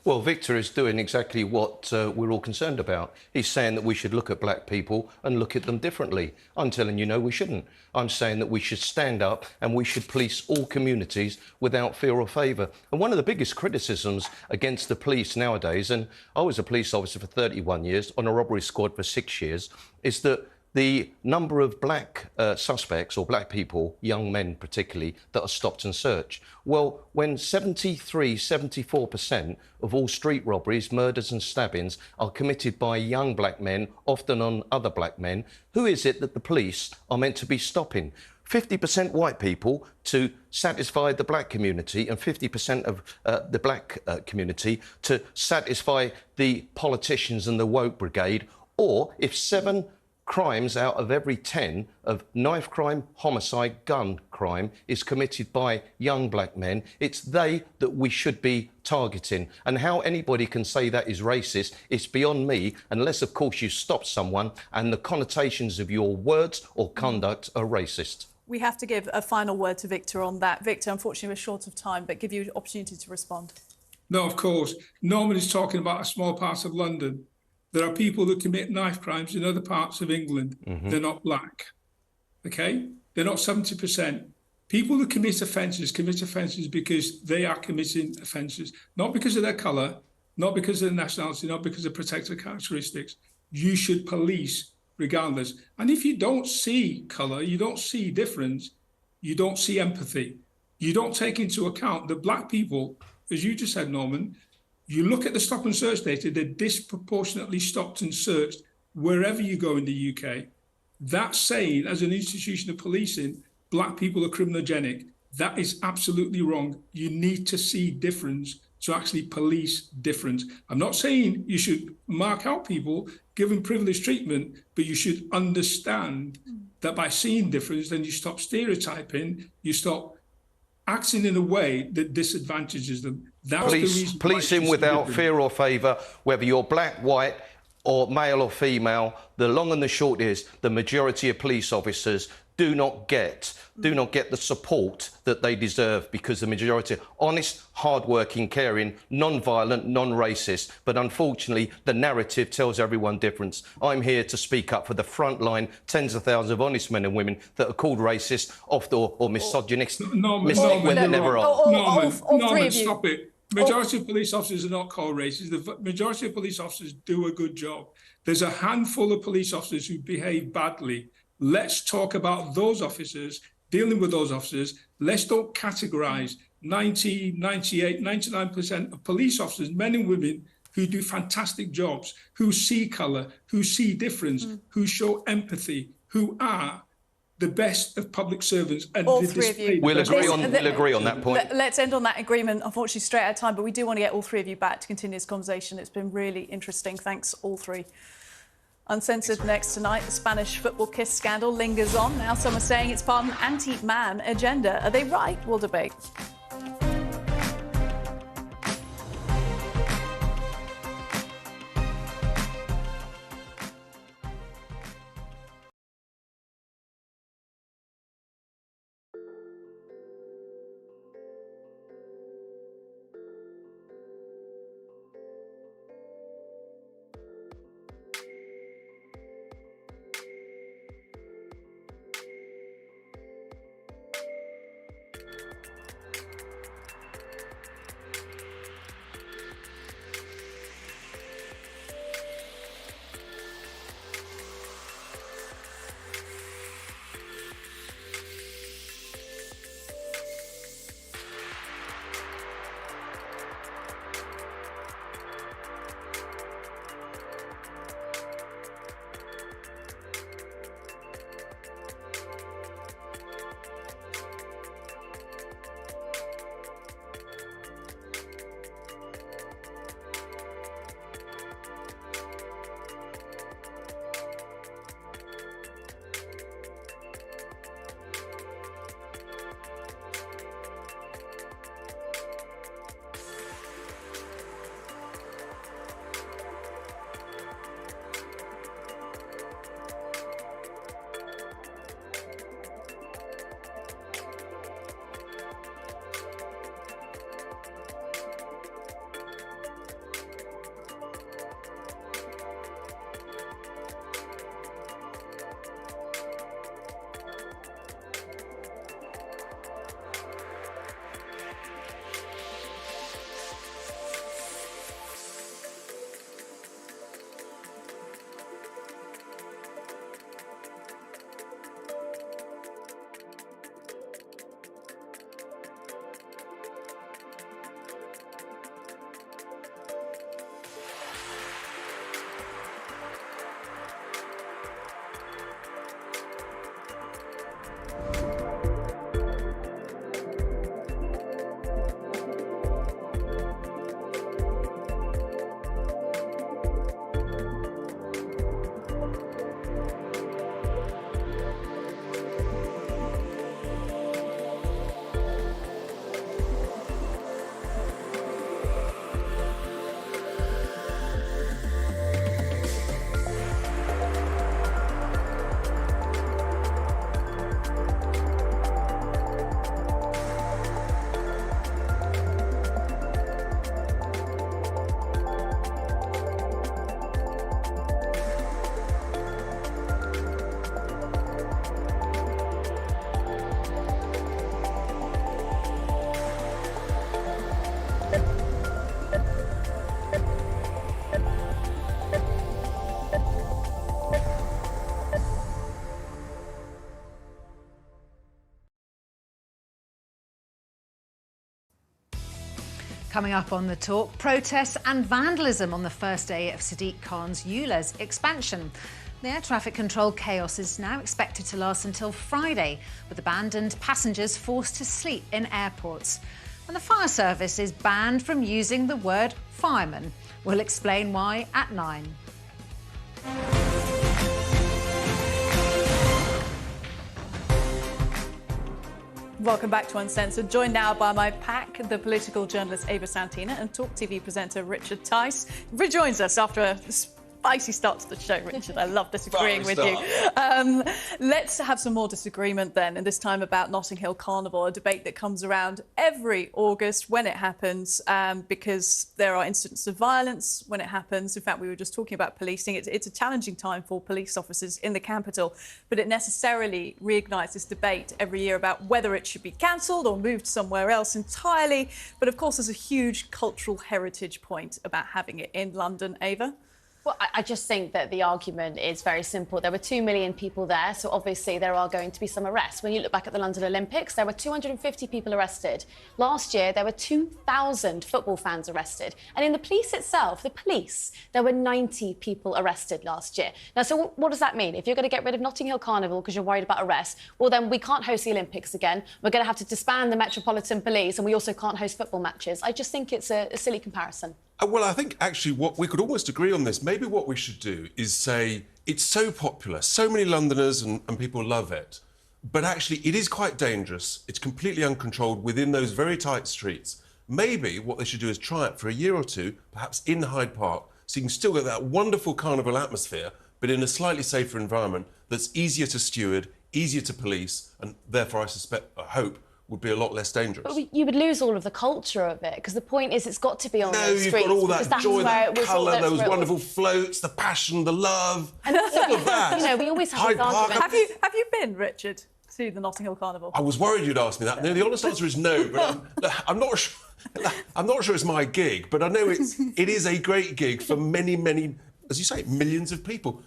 Well, Victor is doing exactly what we're all concerned about. He's saying that we should look at black people and look at them differently. I'm telling you, no, we shouldn't. I'm saying that we should stand up and we should police all communities without fear or favour. And one of the biggest criticisms against the police nowadays, and I was a police officer for 31 years, on a robbery squad for 6 years, is that the number of black suspects, or black people, young men particularly, that are stopped and searched. Well, when 74% of all street robberies, murders and stabbings are committed by young black men, often on other black men, who is it that the police are meant to be stopping? 50% white people to satisfy the black community and 50% of the black community to satisfy the politicians and the woke brigade, or if 7 crimes out of every 10 of knife crime, homicide, gun crime is committed by young black men, it's they that we should be targeting. And how anybody can say that is racist, it's beyond me, unless, of course, you stop someone and the connotations of your words or conduct are racist. We have to give a final word to Victor on that. Victor, unfortunately, we're short of time, but give you an opportunity to respond. No, of course. Norman is talking about a small part of London. There are people who commit knife crimes in other parts of England. They're not black, okay? They're not 70%. People who commit offences because they are committing offences, not because of their colour, not because of their nationality, not because of protected characteristics. You should police regardless. And if you don't see colour, you don't see difference, you don't see empathy, you don't take into account that black people, as you just said, Norman, you look at the stop and search data, they're disproportionately stopped and searched wherever you go in the UK. That's saying, as an institution of policing, black people are criminogenic. That is absolutely wrong. You need to see difference to actually police difference. I'm not saying you should mark out people, give them privileged treatment, but you should understand that by seeing difference, then you stop stereotyping, you stop acting in a way that disadvantages them. That's the reason Policing without fear or favour, whether you're black, white, or male or female, the long and the short is the majority of police officers do not get the support that they deserve, because the majority are honest, hard-working, caring, non-violent, non-racist. But unfortunately, the narrative tells everyone different. I'm here to speak up for the frontline tens of thousands of honest men and women that are called racist, or misogynistic. Norman, stop it. Majority of police officers are not called racist. The majority of police officers do a good job. There's a handful of police officers who behave badly. Let's talk about those officers, dealing with those officers. Let's don't categorise 90, 98, 99% of police officers, men and women, who do fantastic jobs, who see colour, who see difference, who show empathy, who are the best of public servants. And all three of you. We'll agree on that point. Let's end on that agreement. Unfortunately, straight out of time, but we do want to get all three of you back to continue this conversation. It's been really interesting. Thanks, all three. Uncensored next tonight. The Spanish football kiss scandal lingers on. Now some are saying it's part of an anti-man agenda. Are they right? We'll debate. Coming up on The Talk, protests and vandalism on the first day of Sadiq Khan's ULEZ expansion. The air traffic control chaos is now expected to last until Friday, with abandoned passengers forced to sleep in airports. And the fire service is banned from using the word fireman. We'll explain why at 9. Welcome back to Uncensored. Joined now by my pack, the political journalist Ava Santina and TalkTV presenter Richard Tice. Rejoins us after a spicy start to the show, Richard. I love disagreeing with you. Let's have some more disagreement then, and this time about Notting Hill Carnival, a debate that comes around every August when it happens, because there are incidents of violence when it happens. In fact, we were just talking about policing. It's a challenging time for police officers in the capital, but it necessarily reignites this debate every year about whether it should be cancelled or moved somewhere else entirely. But of course, there's a huge cultural heritage point about having it in London, Ava. Well, I just think that the argument is very simple. There were 2 million people there, so obviously there are going to be some arrests. When you look back at the London Olympics, there were 250 people arrested. Last year, there were 2,000 football fans arrested. And in the police itself, there were 90 people arrested last year. Now, so what does that mean? If you're going to get rid of Notting Hill Carnival because you're worried about arrests, well, then we can't host the Olympics again. We're going to have to disband the Metropolitan Police, and we also can't host football matches. I just think it's a silly comparison. Well, I think actually what we could almost agree on this. Maybe what we should do is say it's so popular, so many Londoners and people love it, but actually it is quite dangerous. It's completely uncontrolled within those very tight streets. Maybe what they should do is try it for a year or two, perhaps in Hyde Park, so you can still get that wonderful carnival atmosphere, but in a slightly safer environment that's easier to steward, easier to police, and therefore I hope, would be a lot less dangerous. But you would lose all of the culture of it, because the point is it's got to be on those streets. No, you've got all that joy, that colour, those wonderful floats, the passion, the love, and all of that. You know, we always have this argument. Have you been, Richard, to the Notting Hill Carnival? I was worried you'd ask me that. No, the honest answer is no, but I'm not sure. I'm not sure it's my gig, but I know it is a great gig for many, many, as you say, millions of people.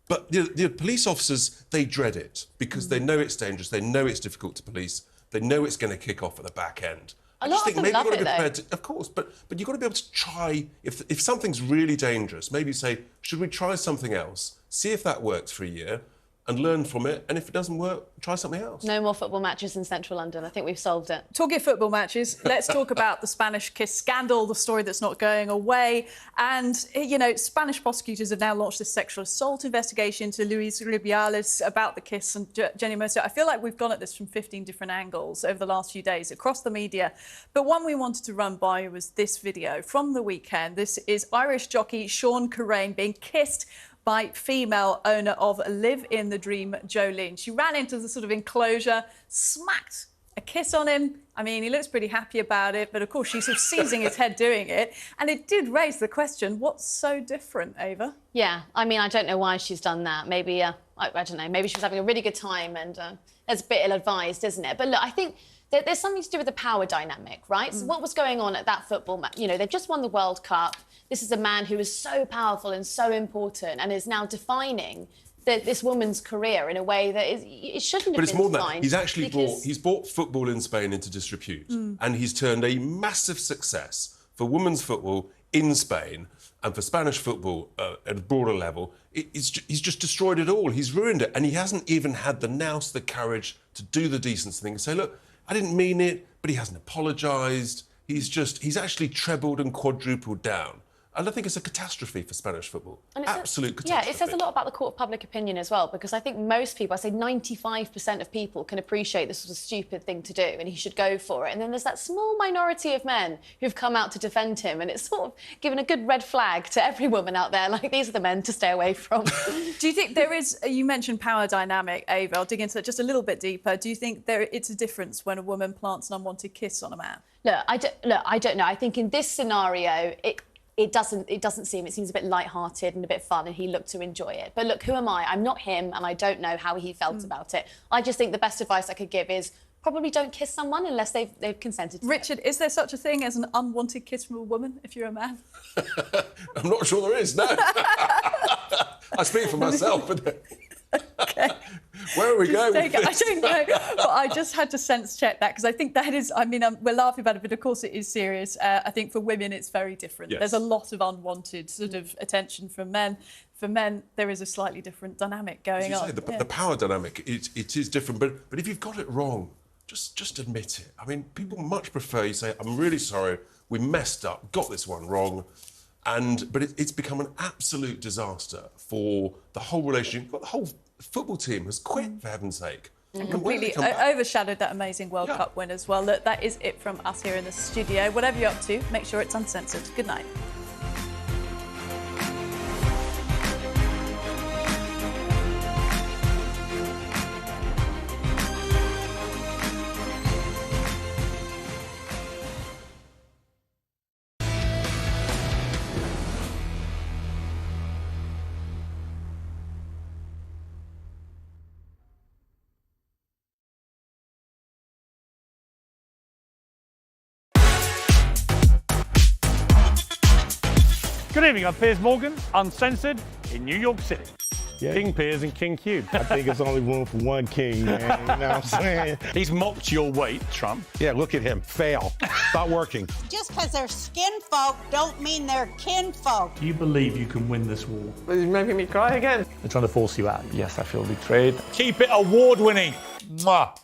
But the police officers, they dread it because they know it's dangerous, they know it's difficult to police. They know it's going to kick off at the back end. A lot of them love it, though. Of course, but you've got to be able to try, if something's really dangerous, maybe say, should we try something else? See if that works for a year and learn from it. And if it doesn't work, try something else. No more football matches in central London. I think we've solved it. Talking football matches, let's talk about the Spanish kiss scandal, the story that's not going away. And, you know, Spanish prosecutors have now launched this sexual assault investigation into Luis Rubiales about the kiss and Jenny Mercer. I feel like we've gone at this from 15 different angles over the last few days across the media. But one we wanted to run by you was this video from the weekend. This is Irish jockey Sean Currain being kissed by female owner of Live in the Dream, Jolene. She ran into the sort of enclosure, smacked a kiss on him. I mean, he looks pretty happy about it, but of course she's sort of seizing his head doing it. And it did raise the question, what's so different, Ava? Yeah, I mean, I don't know why she's done that. Maybe, I don't know, maybe she was having a really good time and it's a bit ill-advised, isn't it? But look, I think there's something to do with the power dynamic, right? So what was going on at that football match? You know, they've just won the World Cup. This is a man who is so powerful and so important and is now defining this woman's career in a way that it shouldn't have been. But it's more than that. He's actually brought football in Spain into disrepute, and he's turned a massive success for women's football in Spain and for Spanish football at a broader level. He's just destroyed it all. He's ruined it, and he hasn't even had the nous, the courage to do the decent thing and say, look, I didn't mean it, but he hasn't apologised. He's actually trebled and quadrupled down. And I think it's a catastrophe for Spanish football. Absolute catastrophe. Yeah, it says a lot about the court of public opinion as well, because I think most people, I say 95% of people can appreciate this was a stupid thing to do and he should go for it. And then there's that small minority of men who've come out to defend him, and it's sort of given a good red flag to every woman out there, like, these are the men to stay away from. Do you think there is, you mentioned power dynamic, Ava, I'll dig into that just a little bit deeper. Do you think it's a difference when a woman plants an unwanted kiss on a man? Look, I don't know. I think in this scenario, it doesn't seem, it seems a bit light-hearted and a bit fun, and he looked to enjoy it. But look, who am I? I'm not him, and I don't know how he felt about it. I just think the best advice I could give is probably don't kiss someone unless they've consented to Richard, is there such a thing as an unwanted kiss from a woman if you're a man? I'm not sure there is, no. I speak for myself, but... OK. Where are we going? I don't know, but I just had to sense check that because I think that is, I mean, we're laughing about it, but of course it is serious. I think for women it's very different. Yes. There's a lot of unwanted sort of attention from men. For men, there is a slightly different dynamic going on. The power dynamic, it is different, but if you've got it wrong, just admit it. I mean, people much prefer you say, I'm really sorry, we messed up, got this one wrong. But it's become an absolute disaster for the whole relationship. The whole football team has quit, for heaven's sake. And completely overshadowed that amazing World Cup win as well. Look, that is it from us here in the studio. Whatever you're up to, make sure it's uncensored. Good night. Good evening, I'm Piers Morgan, Uncensored, in New York City. Yeah. King Piers and King Q. I think there's only room for one king, man. You know what I'm saying? He's mocked your weight, Trump. Yeah, look at him. Fail. Not working. Just because they're skin folk don't mean they're kin folk. Do you believe you can win this war? He's making me cry again. They're trying to force you out. Yes, I feel betrayed. Keep it award-winning. Mwah.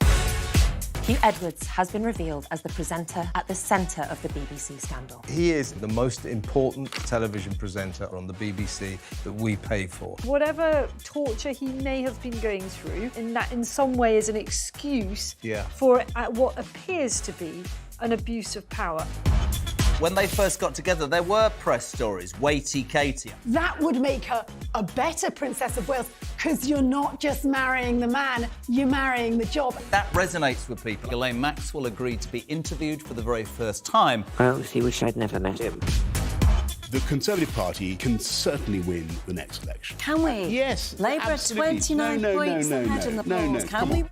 Hugh Edwards has been revealed as the presenter at the centre of the BBC scandal. He is the most important television presenter on the BBC that we pay for. Whatever torture he may have been going through, in some way is an excuse for what appears to be an abuse of power. When they first got together, there were press stories, weighty Katie. That would make her a better Princess of Wales, because you're not just marrying the man, you're marrying the job. That resonates with people. Ghislaine Maxwell agreed to be interviewed for the very first time. I honestly wish I'd never met him. The Conservative Party can certainly win the next election. Can we? Yes. Labour at 29 points ahead in the polls. Can we?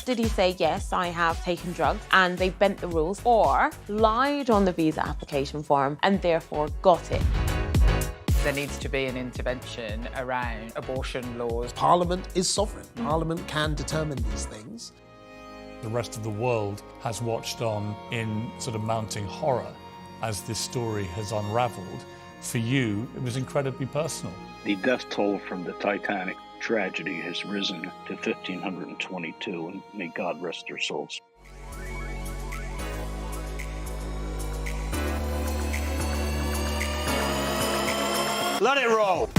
Did he say, yes, I have taken drugs and they bent the rules, or lied on the visa application form and therefore got it? There needs to be an intervention around abortion laws. Parliament is sovereign. Parliament can determine these things. The rest of the world has watched on in sort of mounting horror as this story has unravelled. For you, it was incredibly personal. The death toll from the Titanic tragedy has risen to 1,522, and may God rest their souls. Let it roll.